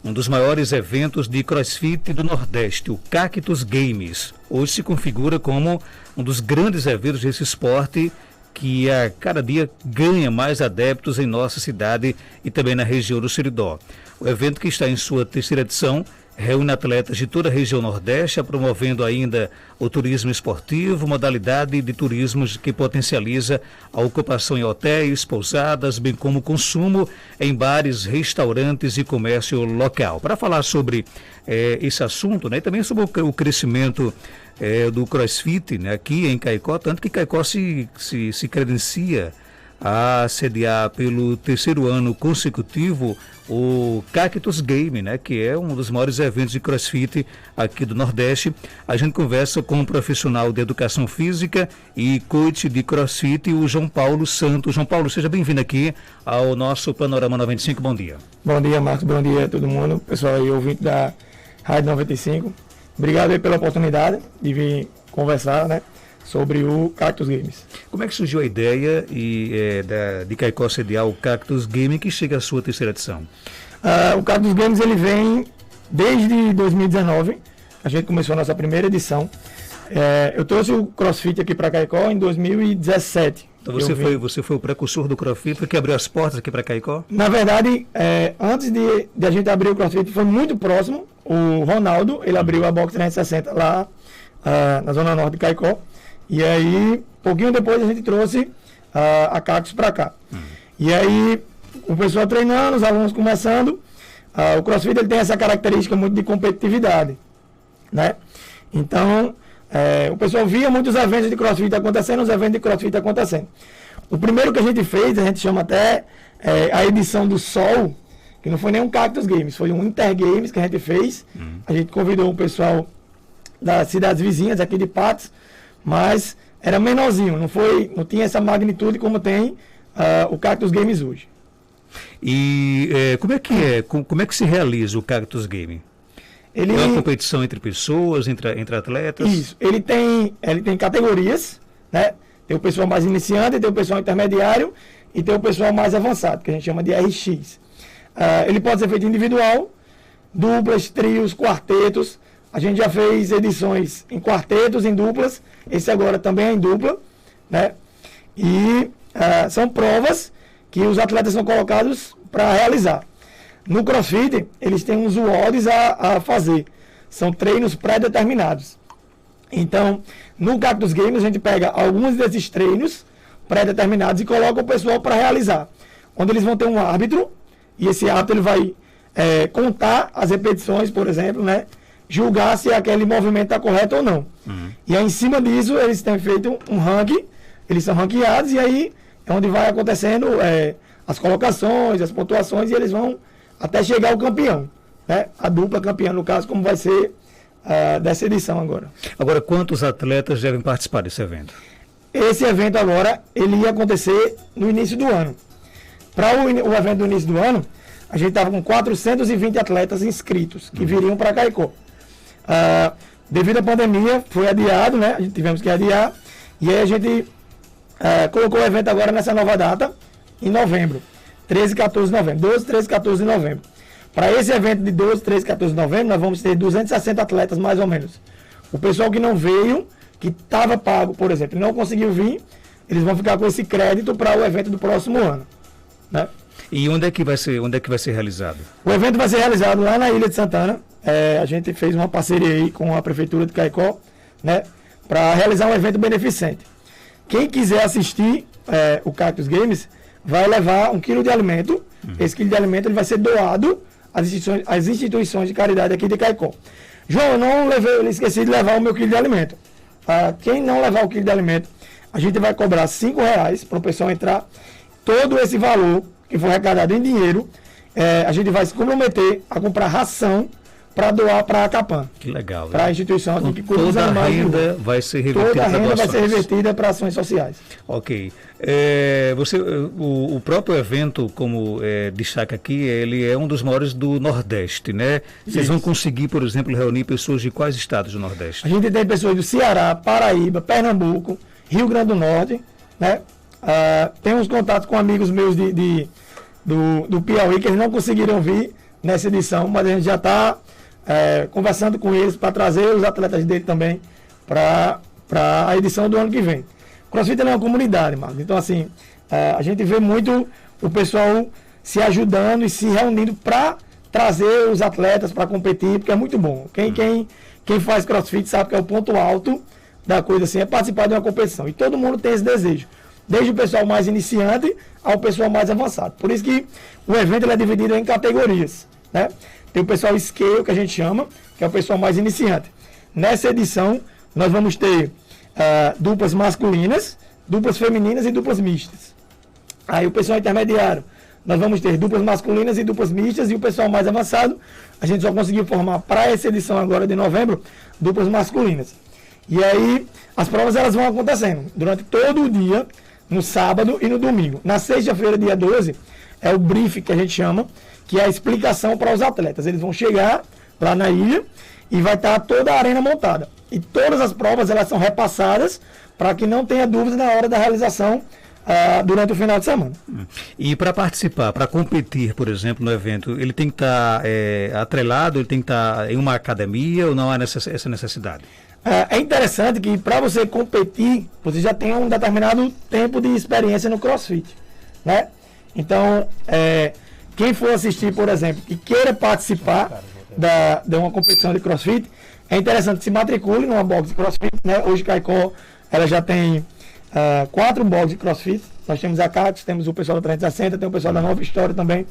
um dos maiores eventos de CrossFit do Nordeste, o Cactus Games. Hoje se configura como um dos grandes eventos desse esporte que a cada dia ganha mais adeptos em nossa cidade e também na região do Seridó. O evento, que está em sua terceira edição, reúne atletas de toda a região Nordeste, promovendo ainda o turismo esportivo, modalidade de turismo que potencializa a ocupação em hotéis, pousadas, bem como o consumo em bares, restaurantes e comércio local. Para falar sobre esse assunto, né, e também sobre o crescimento do CrossFit, né, aqui em Caicó, tanto que Caicó se credencia a sediar pelo terceiro ano consecutivo o Cactus Game, né, que é um dos maiores eventos de CrossFit aqui do Nordeste. A gente conversa com um profissional de educação física e coach de CrossFit, o João Paulo Santos. João Paulo, seja bem-vindo aqui ao nosso Panorama 95. Bom dia. Bom dia, Marcos. Bom dia a todo mundo. Pessoal aí, ouvinte da Rádio 95. Obrigado aí pela oportunidade de vir conversar, né, sobre o Cactus Games. Como é que surgiu a ideia de Caicó sediar o Cactus Game, que chega à sua terceira edição? O Cactus Games ele vem desde 2019, a gente começou a nossa primeira edição. Eu trouxe o CrossFit aqui para Caicó em 2017. Então você foi o precursor do CrossFit, que abriu as portas aqui para Caicó? Na verdade, antes de a gente abrir o CrossFit, foi muito próximo. O Ronaldo, ele abriu a Box 360 lá na Zona Norte de Caicó. E aí, pouquinho depois, a gente trouxe a Cactus para cá. E aí, o pessoal treinando, os alunos começando. O CrossFit ele tem essa característica muito de competitividade, né? Então, o pessoal via muitos eventos de CrossFit acontecendo, os eventos de CrossFit acontecendo. O primeiro que a gente fez, a gente chama até a edição do Sol, que não foi nem um Cactus Games, foi um Inter Games que a gente fez. A gente convidou o pessoal das cidades vizinhas aqui de Patos, mas era menorzinho, não tinha essa magnitude como tem o Cactus Games hoje. E como é que se realiza o Cactus Game? É uma competição entre pessoas, entre atletas? Isso, ele tem categorias, né? Tem o pessoal mais iniciante, tem o pessoal intermediário e tem o pessoal mais avançado, que a gente chama de RX. Ele pode ser feito individual, duplas, trios, quartetos. A gente já fez edições em quartetos, em duplas. Esse agora também é em dupla, né? E são provas que os atletas são colocados para realizar. No CrossFit, eles têm uns WODs a fazer. São treinos pré-determinados. Então, no Cactus Games, a gente pega alguns desses treinos pré-determinados e coloca o pessoal para realizar. Onde eles vão ter um árbitro, e esse árbitro ele vai contar as repetições, por exemplo, né? Julgar se aquele movimento está correto ou não. E aí, em cima disso, eles têm feito um ranking, eles são ranqueados, e aí é onde vai acontecendo as colocações, as pontuações, e eles vão até chegar ao campeão, né? A dupla campeã, no caso, como vai ser dessa edição agora. Agora, quantos atletas devem participar desse evento? Esse evento agora, ele ia acontecer no início do ano. Para o evento do início do ano, a gente estava com 420 atletas inscritos, que viriam para Caicó. Devido à pandemia, foi adiado, né? A gente tivemos que adiar. E aí a gente colocou o evento agora nessa nova data, em novembro. 13 e 14 de novembro. 12, 13 e 14 de novembro. Para esse evento de 12, 13 e 14 de novembro, nós vamos ter 260 atletas, mais ou menos. O pessoal que não veio, que estava pago, por exemplo, não conseguiu vir, eles vão ficar com esse crédito para o evento do próximo ano, né? E onde é que vai ser realizado? O evento vai ser realizado lá na Ilha de Santana. A gente fez uma parceria aí com a Prefeitura de Caicó, né, para realizar um evento beneficente. Quem quiser assistir o Cactus Games vai levar 1 quilo de alimento. Esse quilo de alimento ele vai ser doado às instituições de caridade aqui de Caicó. João, eu esqueci de levar o meu quilo de alimento. Quem não levar o quilo de alimento, a gente vai cobrar R$5 para o pessoal entrar. Todo esse valor que for arrecadado em dinheiro, a gente vai se comprometer a comprar ração para doar para a Capan. Que legal. Para a instituição então, que cuida dos animais. Toda a renda vai ser revertida para ações sociais. Ok. O próprio evento, como destaca aqui, ele é um dos maiores do Nordeste, né? Vocês vão conseguir, por exemplo, reunir pessoas de quais estados do Nordeste? A gente tem pessoas do Ceará, Paraíba, Pernambuco, Rio Grande do Norte, né? Tem uns contatos com amigos meus do Piauí, que eles não conseguiram vir, nessa edição, mas a gente já está conversando com eles para trazer os atletas dele também para a edição do ano que vem. O CrossFit é uma comunidade, Marcos. Então, assim, a gente vê muito o pessoal se ajudando e se reunindo para trazer os atletas para competir, porque é muito bom. Quem faz CrossFit sabe que é o ponto alto da coisa, assim, é participar de uma competição. E todo mundo tem esse desejo. Desde o pessoal mais iniciante ao pessoal mais avançado. Por isso que o evento ele é dividido em categorias, né? Tem o pessoal scale, que a gente chama, que é o pessoal mais iniciante. Nessa edição, nós vamos ter duplas masculinas, duplas femininas e duplas mistas. Aí o pessoal intermediário, nós vamos ter duplas masculinas e duplas mistas, e o pessoal mais avançado, a gente só conseguiu formar para essa edição agora de novembro, duplas masculinas. E aí, as provas elas vão acontecendo durante todo o dia, no sábado e no domingo. Na sexta-feira, dia 12, é o briefing que a gente chama, que é a explicação para os atletas. Eles vão chegar lá na ilha e vai estar toda a arena montada. E todas as provas elas são repassadas para que não tenha dúvidas na hora da realização durante o final de semana. E para participar, para competir, por exemplo, no evento, ele tem que estar atrelado, ele tem que estar em uma academia ou não há essa necessidade? É interessante que para você competir, você já tem um determinado tempo de experiência no CrossFit, né? Então, quem for assistir, por exemplo, e queira participar de uma competição de CrossFit, é interessante que se matricule numa box de CrossFit, né? Hoje, Caicó, ela já tem 4 boxes de CrossFit. Nós temos a Cactus, temos o pessoal da 360, tem o pessoal da Nova História também.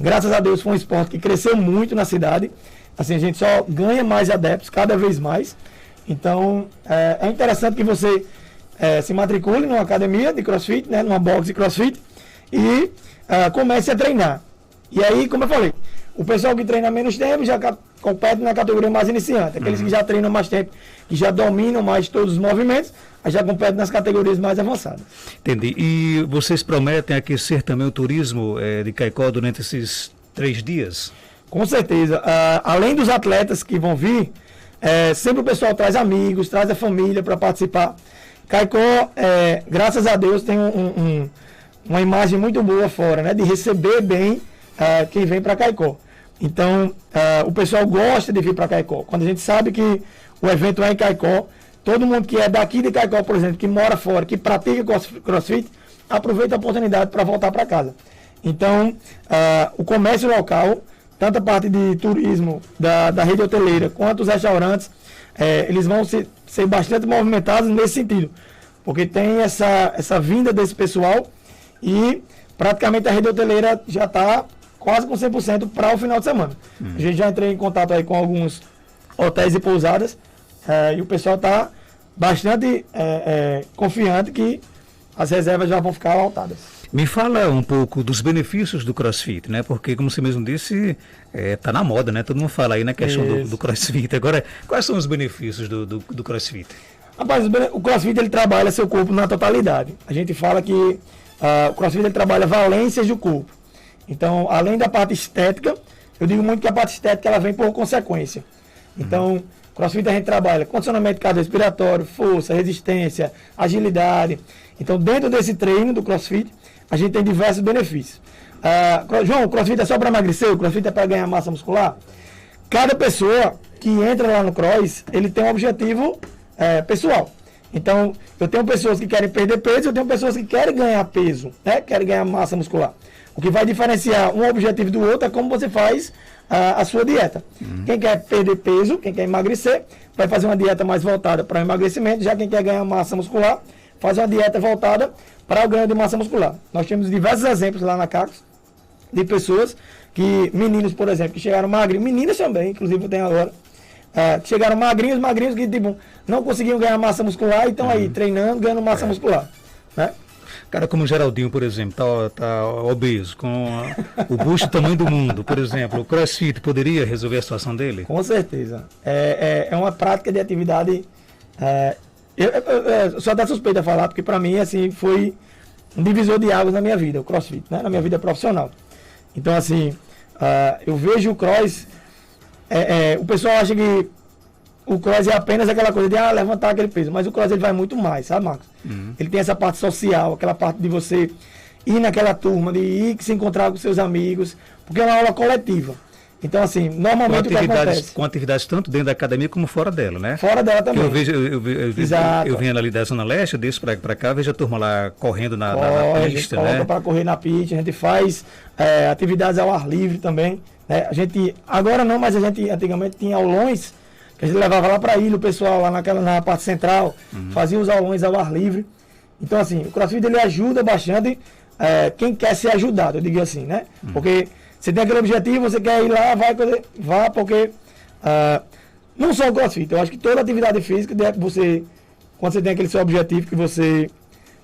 Graças a Deus, foi um esporte que cresceu muito na cidade. Assim, a gente só ganha mais adeptos, cada vez mais. Então, é interessante que você se matricule numa academia de CrossFit, né, numa box de CrossFit, e comece a treinar. E aí, como eu falei, o pessoal que treina menos tempo já compete na categoria mais iniciante. Aqueles que já treinam mais tempo, que já dominam mais todos os movimentos, aí já competem nas categorias mais avançadas. Entendi. E vocês prometem aquecer também o turismo de Caicó durante esses 3 dias? Com certeza. Além dos atletas que vão vir, sempre o pessoal traz amigos, traz a família para participar. Caicó, graças a Deus, tem uma imagem muito boa fora, né? De receber bem quem vem para Caicó. Então, o pessoal gosta de vir para Caicó. Quando a gente sabe que o evento é em Caicó, todo mundo que é daqui de Caicó, por exemplo, que mora fora, que pratica CrossFit, aproveita a oportunidade para voltar para casa. Então, o comércio local, tanto a parte de turismo da rede hoteleira, quanto os restaurantes, eles vão ser bastante movimentados nesse sentido. Porque tem essa vinda desse pessoal e praticamente a rede hoteleira já está quase com 100% para o final de semana. A gente já entrei em contato aí com alguns hotéis e pousadas e o pessoal está bastante confiante que as reservas já vão ficar lotadas. Me fala um pouco dos benefícios do CrossFit, né? Porque, como você mesmo disse, tá na moda, né? Todo mundo fala aí na questão do CrossFit. Agora, quais são os benefícios do CrossFit? Rapaz, o CrossFit ele trabalha seu corpo na totalidade. A gente fala que o CrossFit ele trabalha valências do corpo. Então, além da parte estética, eu digo muito que a parte estética ela vem por consequência. Então, CrossFit a gente trabalha condicionamento cardiorrespiratório, força, resistência, agilidade. Então, dentro desse treino do CrossFit, a gente tem diversos benefícios. João, o CrossFit é só para emagrecer? O CrossFit é para ganhar massa muscular? Cada pessoa que entra lá no Cross, ele tem um objetivo pessoal. Então, eu tenho pessoas que querem perder peso, eu tenho pessoas que querem ganhar peso, né? Querem ganhar massa muscular. O que vai diferenciar um objetivo do outro é como você faz a sua dieta. Quem quer perder peso, quem quer emagrecer, vai fazer uma dieta mais voltada para o emagrecimento. Já quem quer ganhar massa muscular, faz uma dieta voltada para o ganho de massa muscular. Nós temos diversos exemplos lá na Cactus de pessoas meninos, por exemplo, que chegaram magrinhos, meninas também, inclusive eu tenho agora, que chegaram magrinhos que tipo, não conseguiam ganhar massa muscular e estão aí treinando, ganhando massa muscular, né? Cara como o Geraldinho, por exemplo, tá obeso, com o busto do tamanho do mundo, por exemplo, o CrossFit poderia resolver a situação dele? Com certeza. É uma prática de atividade. Eu sou até suspeito a falar, porque para mim assim, foi um divisor de águas na minha vida, o CrossFit, né? Na minha vida profissional. Então, assim, eu vejo o cross. O pessoal acha que o cross é apenas aquela coisa de levantar aquele peso, mas o cross ele vai muito mais, sabe, Marcos? Ele tem essa parte social, aquela parte de você ir naquela turma, de ir se encontrar com seus amigos, porque é uma aula coletiva. Então, assim, normalmente o que acontece... Com atividades tanto dentro da academia como fora dela, né? Fora dela também. Eu venho ali da Zona Leste, desço para cá, vejo a turma lá correndo na pista, né? Para correr na pista, a gente faz atividades ao ar livre também, né? A gente, agora não, mas a gente antigamente tinha aulões, que a gente levava lá para a ilha, o pessoal lá na parte central, fazia os aulões ao ar livre. Então, assim, o CrossFit ele ajuda bastante quem quer ser ajudado, eu digo assim, né? Porque você tem aquele objetivo, você quer ir lá, vá, porque não só o CrossFit, eu acho que toda atividade física, quando você tem aquele seu objetivo, que você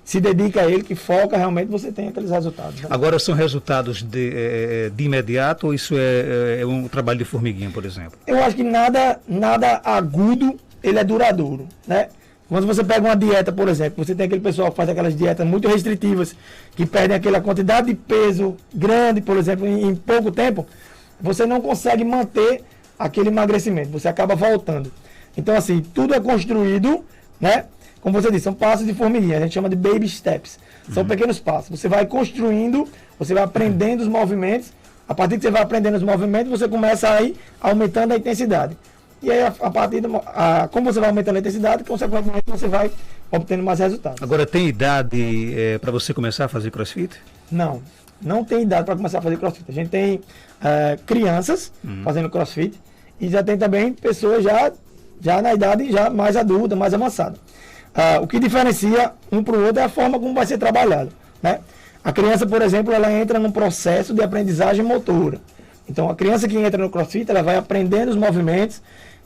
se dedica a ele, que foca realmente, você tem aqueles resultados. Né? Agora, são resultados de imediato ou isso é um trabalho de formiguinha, por exemplo? Eu acho que nada agudo, ele é duradouro, né? Quando você pega uma dieta, por exemplo, você tem aquele pessoal que faz aquelas dietas muito restritivas, que perdem aquela quantidade de peso grande, por exemplo, em pouco tempo, você não consegue manter aquele emagrecimento, você acaba voltando. Então, assim, tudo é construído, né? Como você disse, são passos de formiguinha, a gente chama de baby steps. São pequenos passos. Você vai construindo, você vai aprendendo os movimentos, a partir que você vai aprendendo os movimentos, você começa a ir aumentando a intensidade. E aí, a partir como você vai aumentando a intensidade, consequentemente você vai obtendo mais resultados. Agora, tem idade para você começar a fazer CrossFit? Não tem idade para começar a fazer CrossFit. A gente tem crianças fazendo CrossFit e já tem também pessoas já na idade já mais adulta, mais avançada. O que diferencia um para o outro é a forma como vai ser trabalhado, né? A criança, por exemplo, ela entra num processo de aprendizagem motora. Então, a criança que entra no CrossFit, ela vai aprendendo os movimentos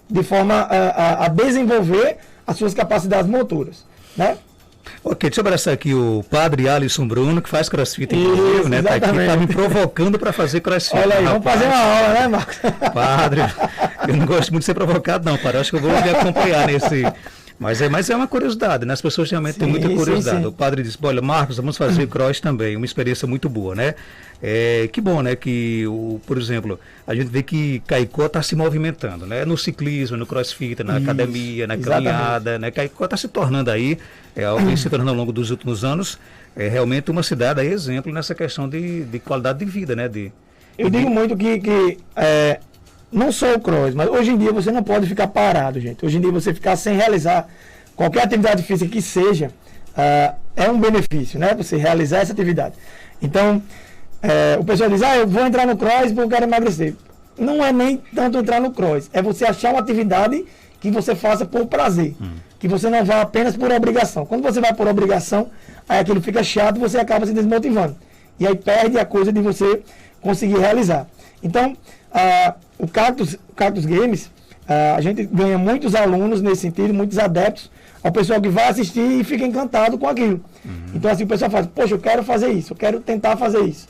de forma a desenvolver as suas capacidades motoras, né? Ok, deixa eu abraçar aqui o padre Alisson Bruno, que faz CrossFit, inclusive, né? Tá aqui, tá me provocando para fazer CrossFit. Olha aí, vamos fazer uma aula, né, Marcos? Padre, eu não gosto muito de ser provocado, não, padre. Acho que eu vou me acompanhar nesse... Mas é uma curiosidade, né? As pessoas realmente têm muita curiosidade. Sim. O padre disse, olha, Marcos, vamos fazer cross também, uma experiência muito boa, né? Que bom, né? Que, por exemplo, a gente vê que Caicó está se movimentando, né? No ciclismo, no crossfit, na academia, na caminhada, né? Caicó está se tornando aí, algo se tornando ao longo dos últimos anos, realmente uma cidade aí, exemplo nessa questão de qualidade de vida, né? Eu digo muito que não só o cross, mas hoje em dia você não pode ficar parado, gente. Hoje em dia você ficar sem realizar qualquer atividade física que seja, é um benefício, né? Você realizar essa atividade. Então, o pessoal diz, eu vou entrar no cross porque eu quero emagrecer. Não é nem tanto entrar no cross, é você achar uma atividade que você faça por prazer, que você não vá apenas por obrigação. Quando você vai por obrigação, aí aquilo fica chato, você acaba se desmotivando. E aí perde a coisa de você conseguir realizar. Então, o Cactus Games, a gente ganha muitos alunos nesse sentido, muitos adeptos, ao pessoal que vai assistir e fica encantado com aquilo. Então, assim, o pessoal fala, poxa, eu quero fazer isso, eu quero tentar fazer isso.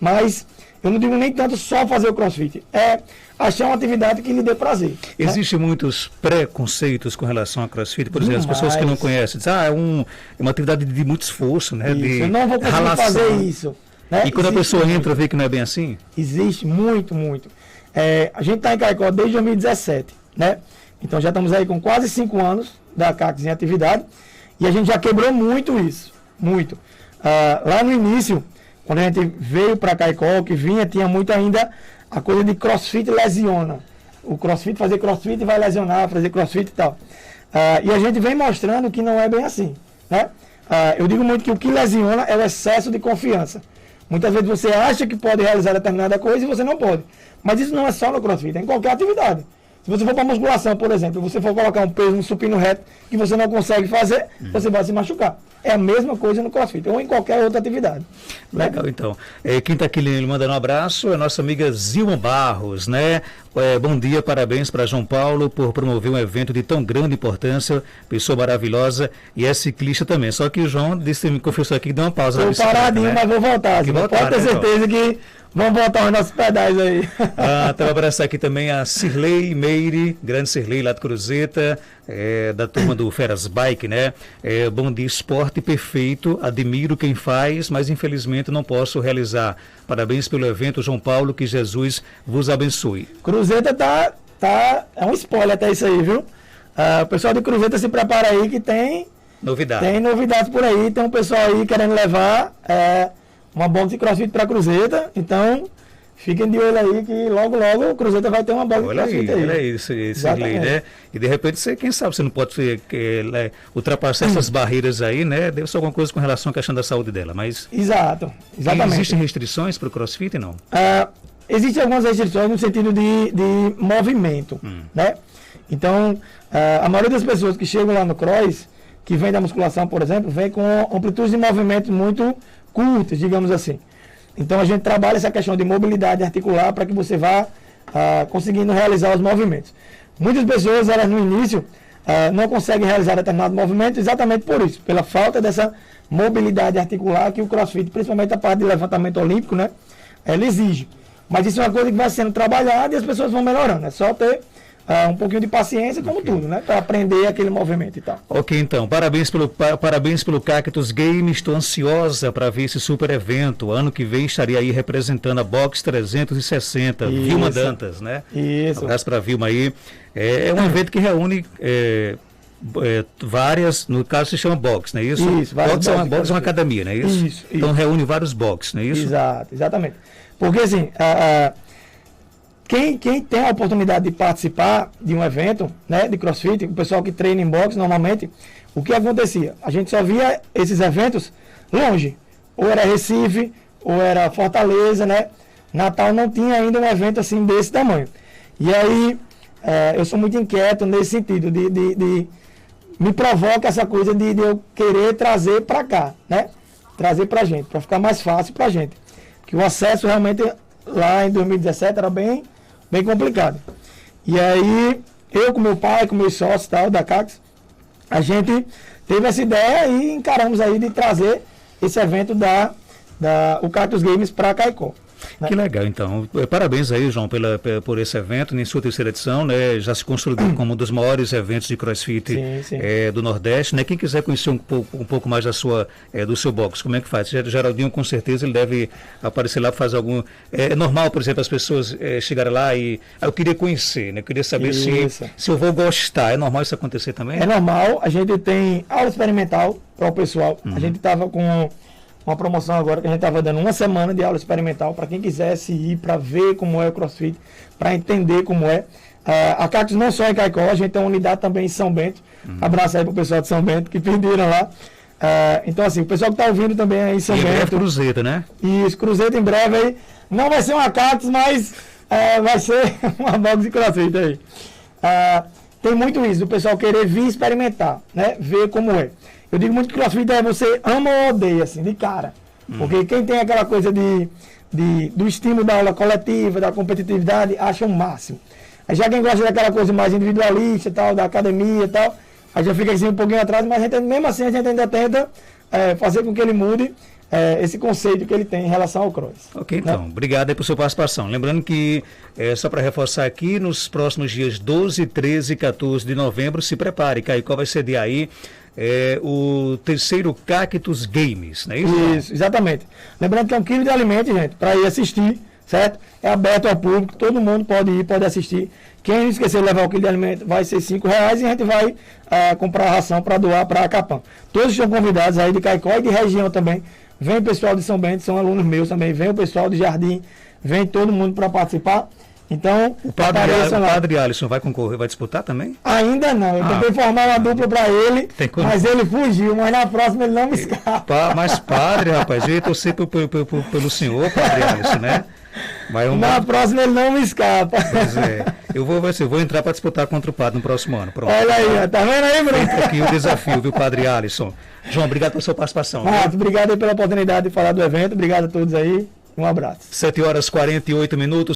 Mas eu não digo nem tanto só fazer o CrossFit, é achar uma atividade que lhe dê prazer. Existem muitos preconceitos com relação ao CrossFit, por exemplo, as pessoas que não conhecem, dizem, é uma atividade de muito esforço, né? Eu não vou conseguir fazer isso. Né? E quando a pessoa entra, vê que não é bem assim? Existe muito. A gente está em Caicó desde 2017, né? Então já estamos aí com quase 5 anos da Cactus em atividade e a gente já quebrou muito isso, muito. Lá no início, quando a gente veio para Caicó, que vinha, tinha muito ainda a coisa de CrossFit lesiona. O CrossFit, fazer CrossFit vai lesionar, fazer CrossFit e tal. E a gente vem mostrando que não é bem assim, né? Eu digo muito que o que lesiona é o excesso de confiança. Muitas vezes você acha que pode realizar determinada coisa e você não pode. Mas isso não é só no CrossFit, é em qualquer atividade. Se você for para musculação, por exemplo, você for colocar um peso no supino reto que você não consegue fazer, você vai se machucar. É a mesma coisa no CrossFit ou em qualquer outra atividade. Legal, né? Então. Quem está aqui lhe mandando um abraço é a nossa amiga Zilma Barros, né? Bom dia, parabéns para João Paulo por promover um evento de tão grande importância, pessoa maravilhosa e é ciclista também. Só que o João me confessou aqui que deu uma pausa. Estou paradinho, né? Mas vou voltar. Pode ter certeza que vamos voltar aos nossos pedais aí. Então, abraçar aqui também a Cirlei Meire, grande Cirlei lá de Cruzeta, da turma do Feras Bike, né? Bom dia, esporte perfeito, admiro quem faz, mas infelizmente não posso realizar. Parabéns pelo evento, João Paulo, que Jesus vos abençoe. Cruzeta é um spoiler até isso aí, viu? O pessoal de Cruzeta se prepara aí que tem novidades por aí, tem um pessoal aí querendo levar uma box de CrossFit para Cruzeta, então fiquem de olho aí que logo o Cruzeiro vai ter uma bola de CrossFit aí. Olha isso, Cirlei, né? E de repente, quem sabe, você não pode ultrapassar essas barreiras aí, né? Deve ser alguma coisa com relação à questão da saúde dela, mas... Exatamente. Existem restrições para o CrossFit, não? Existem algumas restrições no sentido de movimento, né? Então, a maioria das pessoas que chegam lá no cross, que vem da musculação, por exemplo, vem com amplitudes de movimento muito curtas, digamos assim. Então, a gente trabalha essa questão de mobilidade articular para que você vá conseguindo realizar os movimentos. Muitas pessoas, elas no início, não conseguem realizar determinado movimento exatamente por isso, pela falta dessa mobilidade articular que o CrossFit, principalmente a parte de levantamento olímpico, né, ela exige. Mas isso é uma coisa que vai sendo trabalhada e as pessoas vão melhorando. É só ter um pouquinho de paciência, como tudo, né? Para aprender aquele movimento e tal. Ok, então. Parabéns pelo Cactus Games. Estou ansiosa para ver esse super evento. Ano que vem estaria aí representando a Box 360. Isso. Vilma Dantas, né? Isso. Um abraço para a Vilma aí. É um evento que reúne... várias, no caso se chama box, não é isso? Isso, box é uma academia, não é isso? Isso. Então reúne vários box, não é isso? Exatamente. Porque assim, quem tem a oportunidade de participar de um evento, né, de CrossFit, o pessoal que treina em box normalmente, o que acontecia? A gente só via esses eventos longe. Ou era Recife, ou era Fortaleza, né? Natal não tinha ainda um evento assim desse tamanho. E aí, eu sou muito inquieto nesse sentido, me provoca essa coisa de eu querer trazer para cá, né? Trazer para a gente, para ficar mais fácil para a gente. Que o acesso realmente lá em 2017 era bem complicado. E aí, eu com meu pai, com meus sócios e tal, da Cactus, a gente teve essa ideia e encaramos aí de trazer esse evento o Cactus Games para Caicó. Que legal, então. Parabéns aí, João, por esse evento, em sua terceira edição, né? Já se consolidou como um dos maiores eventos de CrossFit do Nordeste, né? Quem quiser conhecer um pouco mais do seu box, como é que faz? Geraldinho, com certeza, ele deve aparecer lá para fazer algum... É normal, por exemplo, as pessoas chegarem lá e... eu queria conhecer, né? Eu queria saber se eu vou gostar. É normal isso acontecer também? É normal. A gente tem aula experimental para o pessoal. A gente estava com uma promoção agora que a gente estava dando uma semana de aula experimental para quem quisesse ir para ver como é o CrossFit, para entender como é. A Cactus não só em Caicó, a gente tem uma unidade também em São Bento. Abraço aí para o pessoal de São Bento que pediram lá. Então, assim, o pessoal que está ouvindo também aí em São Bento. Breve Cruzeiro, né? Isso, Cruzeiro em breve aí. Não vai ser uma Cactus, mas vai ser uma box de CrossFit aí. Tem muito isso, do pessoal querer vir experimentar, né? Ver como é. Eu digo muito que CrossFit você ama ou odeia, assim, de cara. Porque quem tem aquela coisa do estímulo da aula coletiva, da competitividade, acha o máximo. Aí já quem gosta daquela coisa mais individualista, tal, da academia e tal, aí já fica assim um pouquinho atrás, mas mesmo assim a gente ainda tenta fazer com que ele mude esse conceito que ele tem em relação ao cross. Ok, então, obrigado aí por sua participação. Lembrando que, só para reforçar aqui, nos próximos dias 12, 13 e 14 de novembro, se prepare, Caicó vai sediar aí o terceiro Cactus Games, não é isso? Isso, exatamente. Lembrando que é 1 quilo de alimento, gente, para ir assistir, certo? É aberto ao público, todo mundo pode ir, pode assistir. Quem esquecer de levar o quilo de alimento vai ser R$5 e a gente vai comprar a ração para doar para a Capam. Todos estão convidados aí de Caicó e de região também. Vem o pessoal de São Bento, são alunos meus também. Vem o pessoal de Jardim, vem todo mundo para participar. Então, o Padre Alisson vai concorrer, vai disputar também? Ainda não. Eu tentei formar uma dupla para ele, mas ele fugiu. Mas na próxima ele não me escapa. Mas Padre, rapaz, eu ia torcer pelo senhor, Padre Alisson, né? Na próxima ele não me escapa. Pois é. Eu vou entrar para disputar contra o Padre no próximo ano. Pronto. Olha aí, tá vendo aí, Bruno? Feito aqui o desafio, viu, Padre Alisson? João, obrigado pela sua participação. Obrigado aí pela oportunidade de falar do evento. Obrigado a todos aí. Um abraço. 7h48.